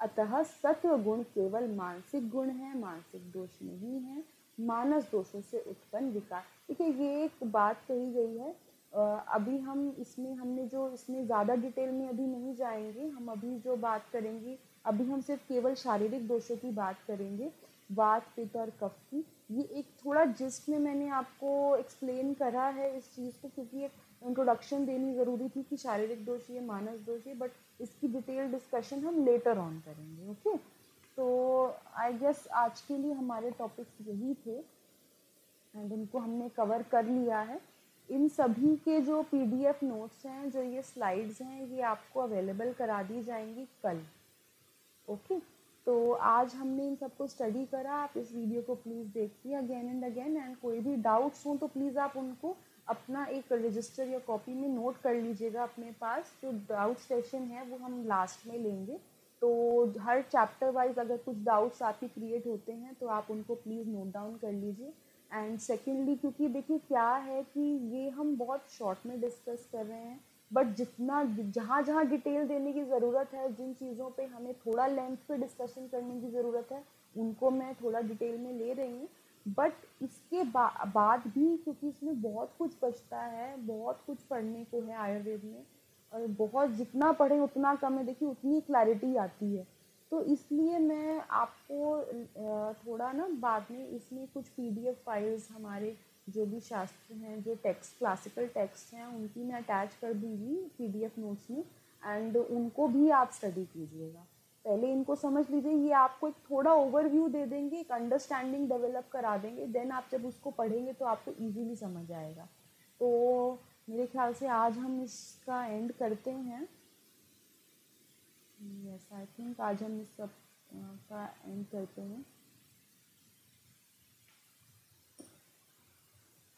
अतः सत्व गुण केवल मानसिक गुण है, मानसिक दोष नहीं है, मानस दोषों से उत्पन्न विकार। देखिए, ये एक बात कही गई है, अभी हम इसमें ज़्यादा डिटेल में अभी नहीं जाएंगे। हम अभी जो बात करेंगे, अभी हम सिर्फ केवल शारीरिक दोषों की बात करेंगे, वात, पित्त और कफ की। ये एक थोड़ा जिस्ट में मैंने आपको एक्सप्लेन करा है इस चीज़ को, क्योंकि एक इंट्रोडक्शन देनी ज़रूरी थी कि शारीरिक दोष ये, मानस दोष ये, बट इसकी डिटेल डिस्कशन हम लेटर ऑन करेंगे। ओके, तो आई गेस आज के लिए हमारे टॉपिक्स यही थे, एंड इनको हमने कवर कर लिया है। इन सभी के जो PDF नोट्स हैं, जो ये स्लाइड्स हैं, ये आपको अवेलेबल करा दी जाएंगी कल। ओके, तो आज हमने इन सबको स्टडी करा। आप इस वीडियो को प्लीज़ देखिए अगेन एंड अगेन, एंड कोई भी डाउट्स हों तो प्लीज़ आप उनको अपना एक रजिस्टर या कॉपी में नोट कर लीजिएगा अपने पास। जो डाउट सेशन है वो हम लास्ट में लेंगे, तो हर चैप्टर वाइज अगर कुछ डाउट्स आपकी क्रिएट होते हैं तो आप उनको प्लीज़ नोट डाउन कर लीजिए। एंड सेकेंडली, क्योंकि देखिए क्या है कि ये हम बहुत शॉर्ट में डिस्कस कर रहे हैं, बट जहाँ जहाँ डिटेल देने की ज़रूरत है, जिन चीज़ों पे हमें थोड़ा लेंथ पे डिस्कशन करने की ज़रूरत है, उनको मैं थोड़ा डिटेल में ले रही हूँ। बट इसके बाद भी, क्योंकि इसमें बहुत कुछ बचता है, बहुत कुछ पढ़ने को है आयुर्वेद में, और बहुत जितना पढ़ें उतना कम है। देखिए, उतनी क्लैरिटी आती है। तो इसलिए मैं आपको थोड़ा ना बाद में इसमें कुछ PDF फाइल्स, हमारे जो भी शास्त्र हैं, जो टेक्स्ट, क्लासिकल टेक्स्ट हैं, उनकी मैं अटैच कर दूँगी PDF नोट्स में, एंड उनको भी आप स्टडी कीजिएगा। पहले इनको समझ लीजिए, ये आपको एक थोड़ा ओवरव्यू दे देंगे, एक अंडरस्टैंडिंग डेवलप करा देंगे, देन आप जब उसको पढ़ेंगे तो आपको इजीली समझ आएगा। तो मेरे ख्याल से आज हम इसका एंड करते हैं। यस, आई थिंक आज हम इस सब का एंड करते हैं।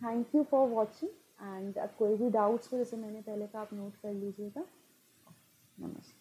Thank you for watching, and कोई भी डाउट्स हो, जैसे मैंने पहले कहा, आप नोट कर लीजिएगा। नमस्कार।